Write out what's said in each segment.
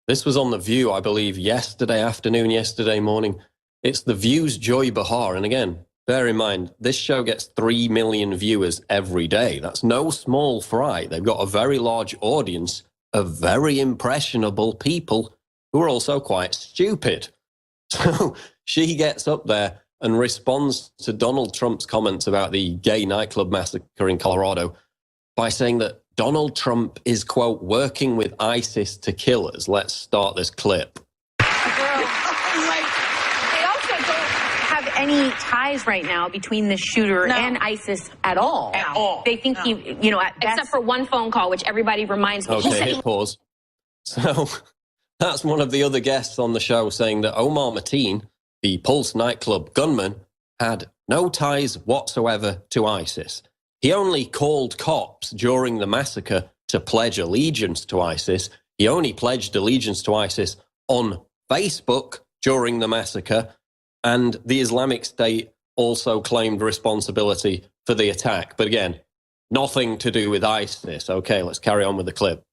This was on The View, I believe, yesterday afternoon, yesterday morning. It's The View's Joy Behar. And again, bear in mind, this show gets 3 million viewers every day. That's no small fry. They've got a very large audience of very impressionable people who are also quite stupid. So she gets up there and responds to Donald Trump's comments about the gay nightclub massacre in Colorado by saying that Donald Trump is, quote, working with ISIS to kill us. Let's start this clip. They also don't have any ties right now between the shooter and ISIS at all. At all. They think he, you know, except for one phone call, which everybody reminds me. Okay, hit pause. So that's one of the other guests on the show saying that Omar Mateen, the Pulse nightclub gunman, had no ties whatsoever to ISIS. He only called cops during the massacre to pledge allegiance to ISIS. He only pledged allegiance to ISIS on Facebook during the massacre. And the Islamic State also claimed responsibility for the attack. But again, nothing to do with ISIS. Okay, let's carry on with the clip.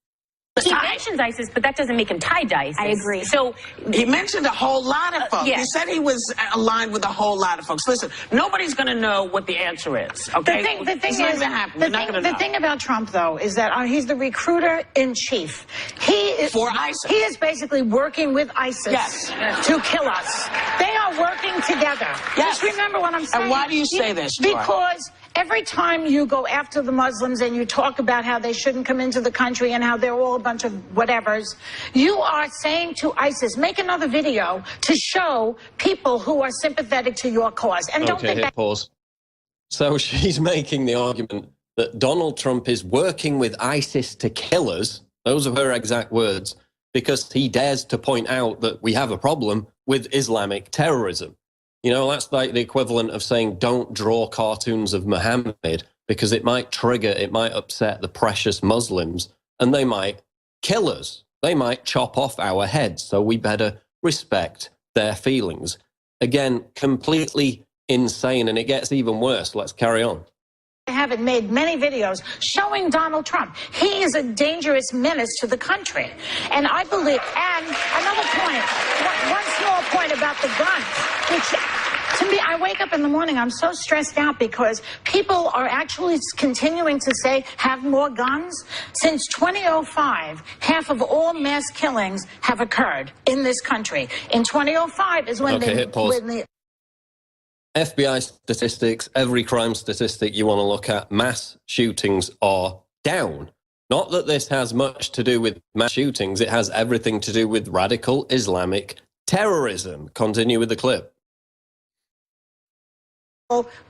He mentions ISIS, but that doesn't make him tied to ISIS. I agree. So he mentioned a whole lot of folks. Yes. He said he was aligned with a whole lot of folks. Listen, nobody's going to know what the answer is. Okay, the thing about Trump, though, is that he's the recruiter in chief. For ISIS. He is basically working with ISIS to kill us. They are working together. Yes. Just remember what I'm saying. And why do you say this, Joy? Because every time you go after the Muslims and you talk about how they shouldn't come into the country and how they're all a bunch of whatevers, you are saying to ISIS, make another video to show people who are sympathetic to your cause. And don't think that... Pause. So she's making the argument that Donald Trump is working with ISIS to kill us. Those are her exact words, because he dares to point out that we have a problem with Islamic terrorism. You know, that's like the equivalent of saying, don't draw cartoons of Muhammad because it might trigger, it might upset the precious Muslims, and they might kill us. They might chop off our heads, so we better respect their feelings. Again, completely insane, and it gets even worse. Let's carry on. I haven't made many videos showing Donald Trump. He is a dangerous menace to the country. And I believe, and another point, one small point about the guns, which to me, I wake up in the morning, I'm so stressed out because people are actually continuing to say, have more guns. Since 2005, half of all mass killings have occurred in this country. In 2005 is when FBI statistics, every crime statistic you want to look at, mass shootings are down. Not that this has much to do with mass shootings, it has everything to do with radical Islamic terrorism. Continue with the clip.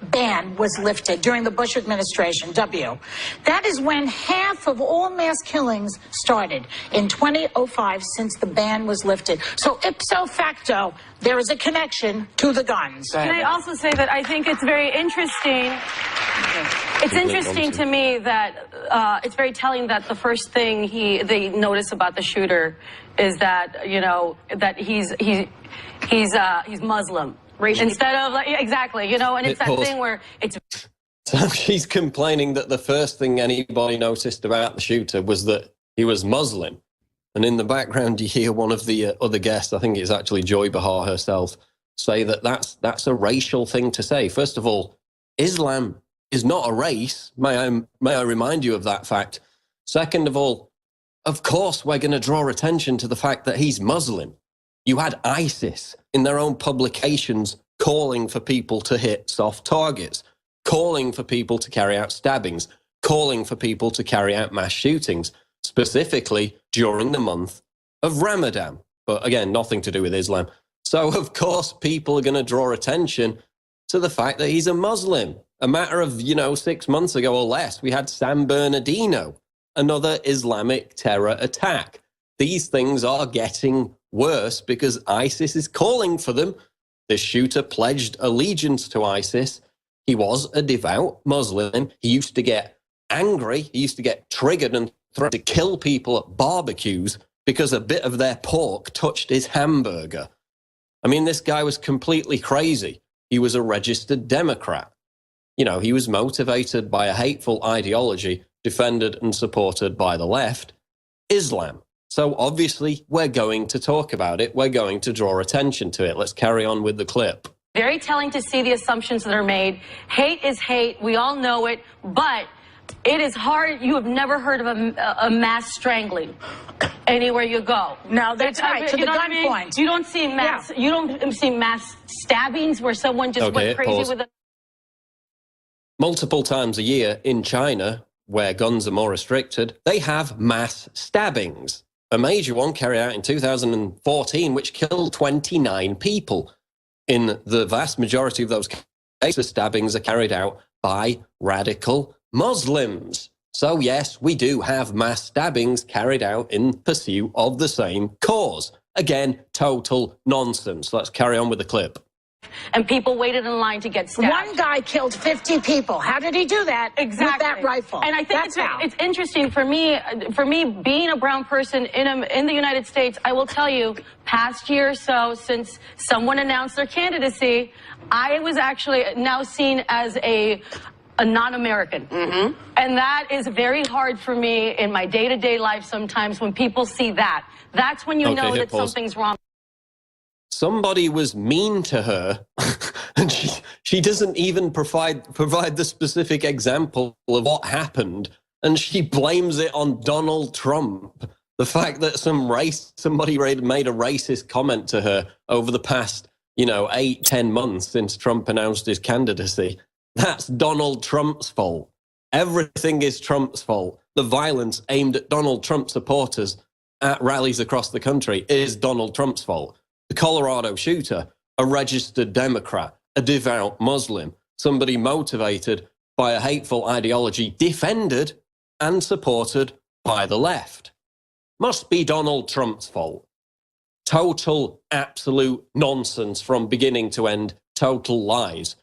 Ban was lifted during the Bush administration, That is when half of all mass killings started in 2005 since the ban was lifted. So ipso facto, there is a connection to the guns. Can I also say that I think it's very interesting. It's interesting to me that it's very telling that the first thing they notice about the shooter is that, you know, that he's Muslim. Instead of, like, exactly, you know, and it's that thing where it's... So she's complaining that the first thing anybody noticed about the shooter was that he was Muslim. And in the background, you hear one of the other guests, I think it's actually Joy Behar herself, say that that's a racial thing to say. First of all, Islam is not a race. May I remind you of that fact? Second of all, of course, we're going to draw attention to the fact that he's Muslim. You had ISIS in their own publications calling for people to hit soft targets, calling for people to carry out stabbings, calling for people to carry out mass shootings, specifically during the month of Ramadan. But again, nothing to do with Islam. So, of course, people are going to draw attention to the fact that he's a Muslim. A matter of, 6 months ago or less, we had San Bernardino, another Islamic terror attack. These things are getting worse because ISIS is calling for them. The shooter pledged allegiance to ISIS. He was a devout Muslim. He used to get angry. He used to get triggered and threatened to kill people at barbecues because a bit of their pork touched his hamburger. I mean, this guy was completely crazy. He was a registered Democrat. He was motivated by a hateful ideology defended and supported by the left, Islam. So obviously, we're going to talk about it. We're going to draw attention to it. Let's carry on with the clip. Very telling to see the assumptions that are made. Hate is hate. We all know it. But it is hard. You have never heard of a mass strangling anywhere you go. No, that's right. To the gunpoint. I mean? You don't see mass. You don't see mass stabbings where someone just went crazy with a. Multiple times a year in China, where guns are more restricted, they have mass stabbings. A major one carried out in 2014, which killed 29 people. In the vast majority of those cases, stabbings are carried out by radical Muslims. So yes, we do have mass stabbings carried out in pursuit of the same cause. Again, total nonsense. Let's carry on with the clip. And people waited in line to get stabbed. One guy killed 50 people. How did he do that? Exactly. With that rifle. And I think it's interesting for me being a brown person in the United States. I will tell you, past year or so, since someone announced their candidacy, I was actually now seen as a non-American. Mm-hmm. And that is very hard for me in my day-to-day life sometimes when people see that. That's when you know that something's wrong. Somebody was mean to her, and she doesn't even provide the specific example of what happened, and she blames it on Donald Trump. The fact that somebody made a racist comment to her over the past, 8-10 months since Trump announced his candidacy, that's Donald Trump's fault. Everything is Trump's fault. The violence aimed at Donald Trump supporters at rallies across the country is Donald Trump's fault. The Colorado shooter, a registered Democrat, a devout Muslim, somebody motivated by a hateful ideology defended and supported by the left. Must be Donald Trump's fault. Total, absolute nonsense from beginning to end, total lies.